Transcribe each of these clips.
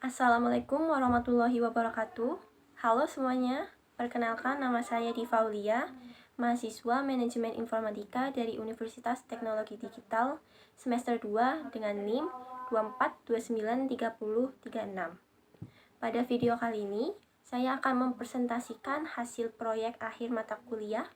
Assalamualaikum warahmatullahi wabarakatuh. Halo semuanya, perkenalkan nama saya Diva Aulia, mahasiswa Manajemen Informatika dari Universitas Teknologi Digital semester 2 dengan NIM 24293036. Pada video kali ini, saya akan mempresentasikan hasil proyek akhir mata kuliah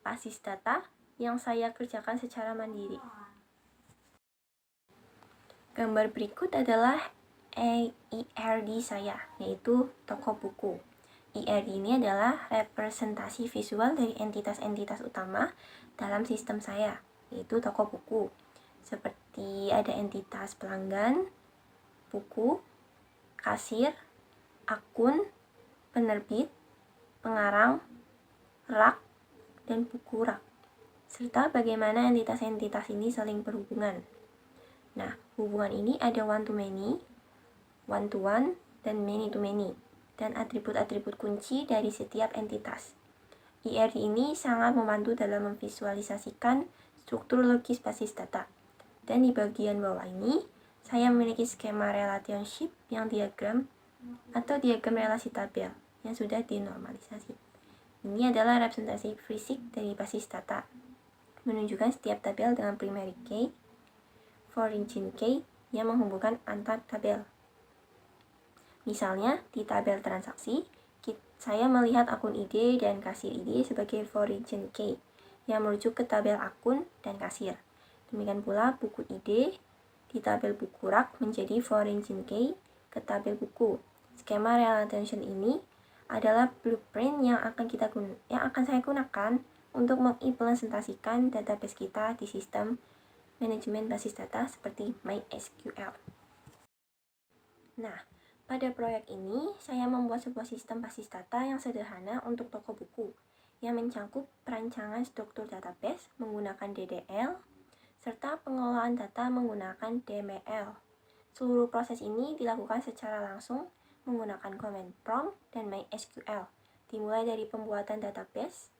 Basis Data yang saya kerjakan secara mandiri. Gambar berikut adalah IRD saya, yaitu toko buku. IRD ini adalah representasi visual dari entitas-entitas utama dalam sistem saya, yaitu toko buku. Seperti ada entitas pelanggan, buku, kasir, akun, penerbit, pengarang, rak, dan buku rak. Serta bagaimana entitas-entitas ini saling berhubungan. Nah, hubungan ini ada one-to-many, one-to-one, dan many-to-many, dan atribut-atribut kunci dari setiap entitas. IRD ini sangat membantu dalam memvisualisasikan struktur logis basis data. Dan di bagian bawah ini, saya memiliki skema relationship yang diagram atau diagram relasi tabel yang sudah dinormalisasi. Ini adalah representasi fisik dari basis data, menunjukkan setiap tabel dengan primary key, foreign key yang menghubungkan antar tabel. Misalnya, di tabel transaksi, saya melihat akun ID dan kasir ID sebagai foreign key yang merujuk ke tabel akun dan kasir. Demikian pula buku ID di tabel buku rak menjadi foreign key ke tabel buku. Skema relation ini adalah blueprint yang akan saya gunakan untuk mengimplementasikan database kita di sistem manajemen basis data seperti MySQL. Nah, pada proyek ini, saya membuat sebuah sistem basis data yang sederhana untuk toko buku, yang mencakup perancangan struktur database menggunakan DDL, serta pengelolaan data menggunakan DML. Seluruh proses ini dilakukan secara langsung menggunakan command prompt dan MySQL, dimulai dari pembuatan database,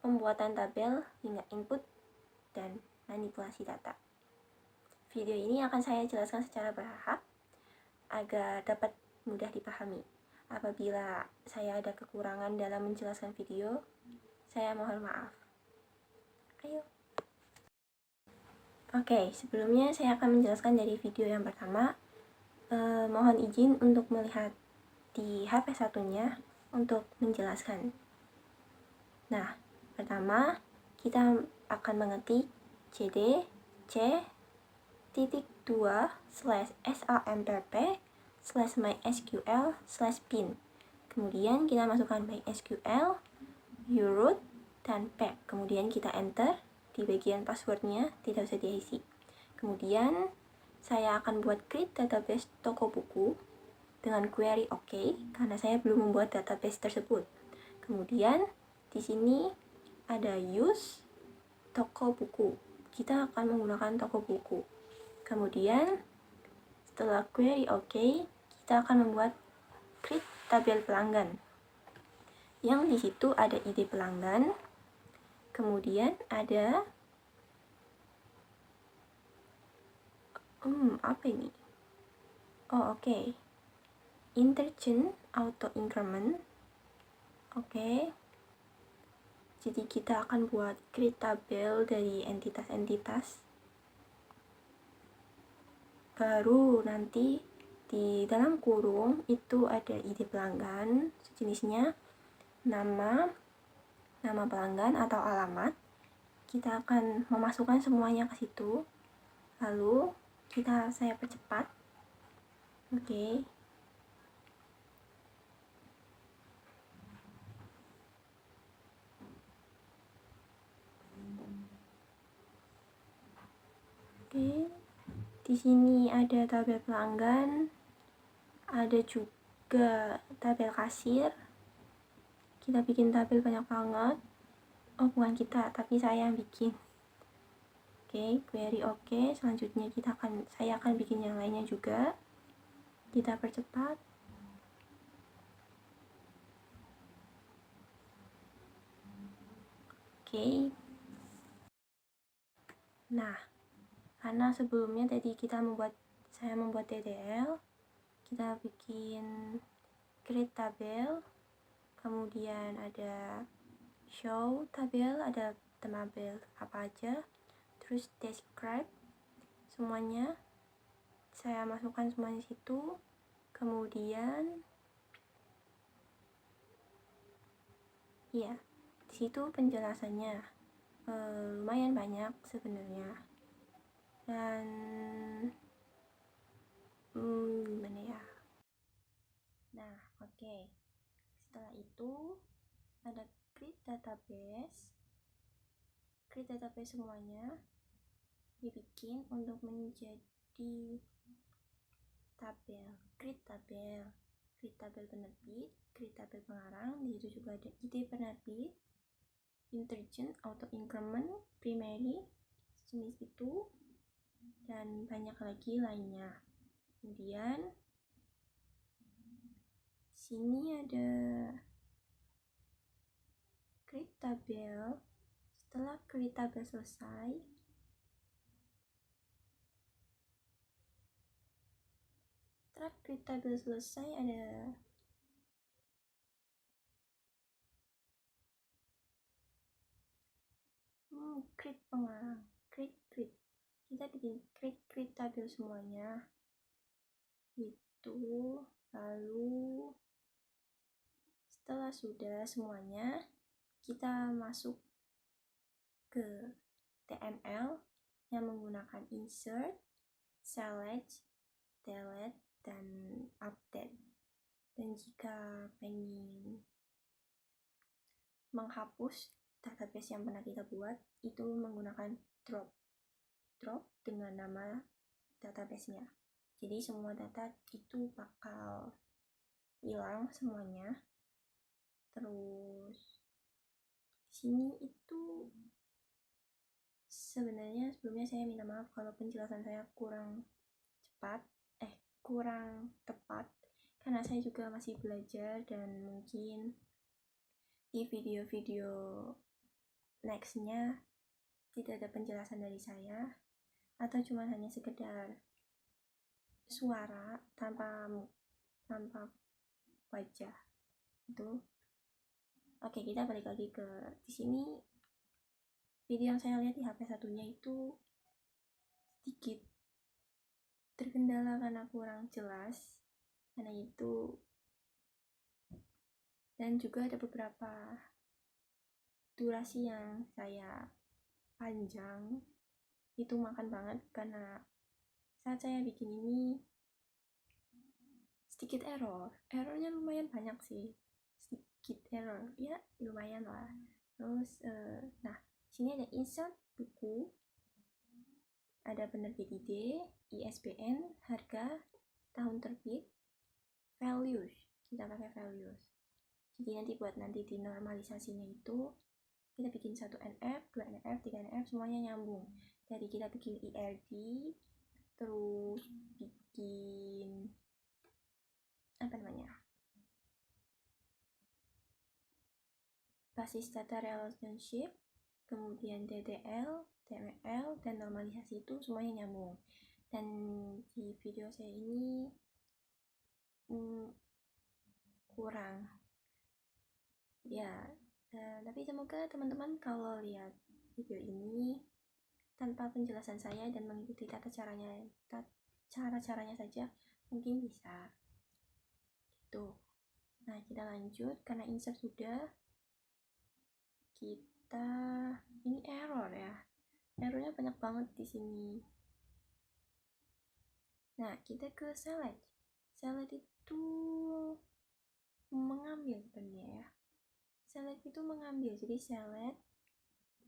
pembuatan tabel, hingga input, dan manipulasi data. Video ini akan saya jelaskan secara bertahap, agar dapat mudah dipahami. Apabila saya ada kekurangan dalam menjelaskan video, saya mohon maaf. Ayo. Oke, sebelumnya saya akan menjelaskan dari video yang pertama. Mohon izin untuk melihat di HP satunya untuk menjelaskan. Nah, pertama kita akan mengetik cd c.2/sampp/mysql/bin. Kemudian kita masukkan MySQL, uroot, dan pack. Kemudian kita enter. Di bagian passwordnya tidak usah diisi. Kemudian saya akan buat create database toko buku dengan query OK, karena saya belum membuat database tersebut. Kemudian di sini ada use toko buku. Kita akan menggunakan toko buku. Kemudian setelah query OK, kita akan membuat create tabel pelanggan. Yang di situ ada ID pelanggan. Kemudian ada apa ini? Oh, oke. Interchange auto increment. Oke. Jadi kita akan buat create tabel dari entitas-entitas. Baru nanti di dalam kurung itu ada ID pelanggan, sejenisnya nama pelanggan atau alamat. Kita akan memasukkan semuanya ke situ. Lalu saya percepat. Oke. Di sini ada tabel pelanggan, ada juga tabel kasir. Kita bikin tabel banyak banget. Oh, bukan kita, tapi saya yang bikin. Oke, query oke. Selanjutnya saya akan bikin yang lainnya juga. Kita percepat. Oke. Nah, karena sebelumnya tadi saya membuat DDL, kita bikin create tabel, kemudian ada show tabel, ada tabel apa aja, terus describe semuanya, saya masukkan semuanya di situ. Kemudian ya, di situ penjelasannya lumayan banyak sebenarnya. Dan gimana ya? Nah, oke. Setelah itu ada create database. Create database semuanya dibikin untuk menjadi tabel. Create tabel penerbit, create tabel pengarang. Di situ juga ada ide penerbit, intergen, auto increment, primary, jenis itu, dan banyak lagi lainnya. Kemudian sini ada create tabel. Setelah create tabel selesai, ada create pengarang, create. Kita bikin create tabel semuanya gitu. Lalu setelah sudah semuanya, kita masuk ke TML yang menggunakan insert, select, delete, dan update. Dan jika pengen menghapus database yang pernah kita buat, itu menggunakan drop dengan nama database-nya. Jadi semua data itu bakal hilang semuanya. Terus di sini itu sebenarnya sebelumnya saya minta maaf kalau penjelasan saya kurang tepat, karena saya juga masih belajar dan mungkin di video-video nextnya tidak ada penjelasan dari saya, atau cuma hanya sekedar suara tanpa wajah itu. Oke, kita balik lagi ke di sini. Video yang saya lihat di HP satunya itu sedikit terkendala karena kurang jelas, karena itu. Dan juga ada beberapa durasi yang saya panjang, itu makan banget karena saat saya bikin ini sedikit errornya lumayan banyak sih, sedikit error ya, lumayan lah. Terus nah, sini ada insert buku, ada penerbit ide, ISBN, harga, tahun terbit, values, kita pakai values. Jadi nanti buat nanti di normalisasinya itu kita bikin 1 NF, 2 NF, 3 NF, semuanya nyambung. Dari kita bikin IRD, terus bikin basis data relationship, kemudian DDL, TML, dan normalisasi itu semuanya nyambung. Dan di video saya ini kurang ya, tapi semoga teman-teman kalau lihat video ini tanpa penjelasan saya dan mengikuti cara-caranya saja mungkin bisa gitu. Nah, kita lanjut karena insert sudah. Kita ini errornya banyak banget di sini. Nah, kita ke select itu mengambil sebenarnya ya. Select itu mengambil, jadi select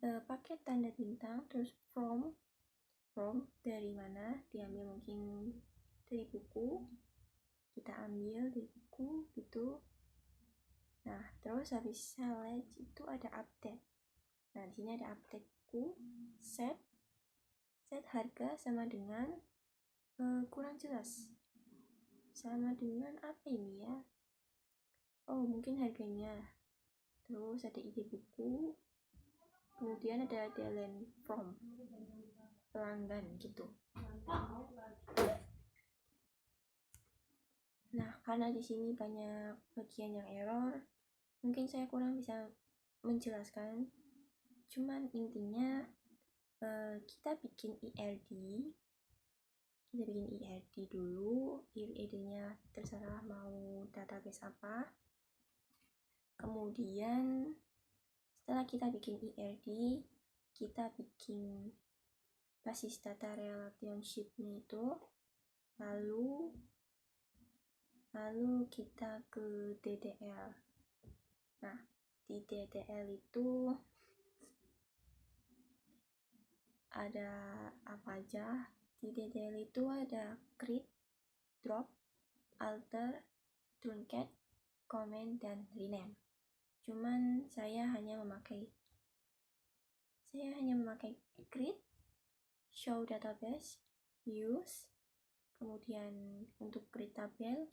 pakai tanda bintang, terus from dari mana, diambil mungkin dari buku, kita ambil dari buku gitu. Nah, terus habis select itu ada update. Nah, di sini ada update buku, set harga sama dengan kurang jelas, sama dengan apa ini ya, oh mungkin harganya. Terus ada ide buku, kemudian ada deadline from pelanggan gitu. Nah, karena di sini banyak bagian yang error, mungkin saya kurang bisa menjelaskan. Cuman intinya kita bikin IRD. Kita bikin IRD dulu. IRD-nya terserah mau database apa. Kemudian setelah kita bikin IRD, kita bikin basis data relationship-nya itu, lalu kita ke DDL. Nah, di DDL itu ada apa aja? Di DDL itu ada create, drop, alter, truncat, comment, dan rename. Cuman saya hanya memakai create, show database, use, kemudian untuk create tabel,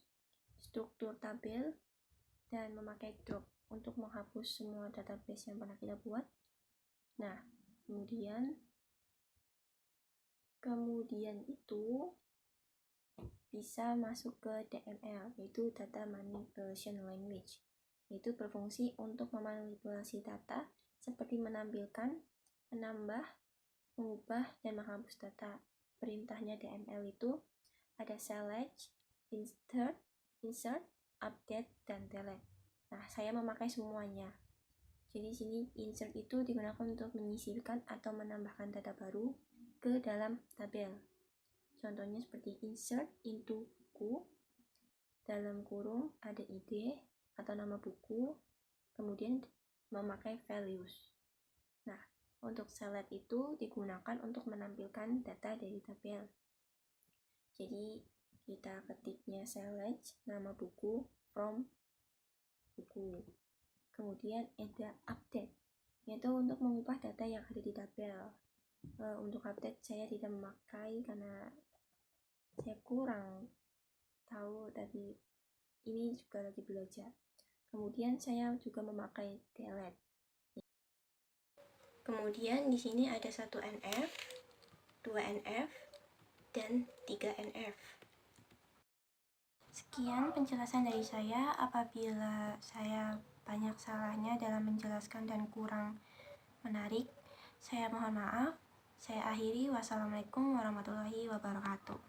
struktur tabel, dan memakai drop untuk menghapus semua database yang pernah kita buat. Nah, kemudian itu bisa masuk ke DML, yaitu Data Manipulation Language, yaitu berfungsi untuk memanipulasi data seperti menampilkan, menambah, mengubah, dan menghapus data. Perintahnya DML itu ada select, insert, update, dan delete. Nah, saya memakai semuanya. Jadi sini insert itu digunakan untuk menyisipkan atau menambahkan data baru ke dalam tabel. Contohnya seperti insert into buku, dalam kurung ada ide atau nama buku, kemudian memakai values. Nah, untuk select itu digunakan untuk menampilkan data dari tabel. Jadi kita ketiknya select nama buku from buku. Kemudian ada update, yaitu untuk mengubah data yang ada di tabel. Untuk update saya tidak memakai karena saya kurang tahu, tapi ini juga lagi belajar. Kemudian saya juga memakai delete. Kemudian di sini ada 1 NF, 2 NF, dan 3 NF. Sekian penjelasan dari saya. Apabila saya banyak salahnya dalam menjelaskan dan kurang menarik, saya mohon maaf. Saya akhiri. Wassalamualaikum warahmatullahi wabarakatuh.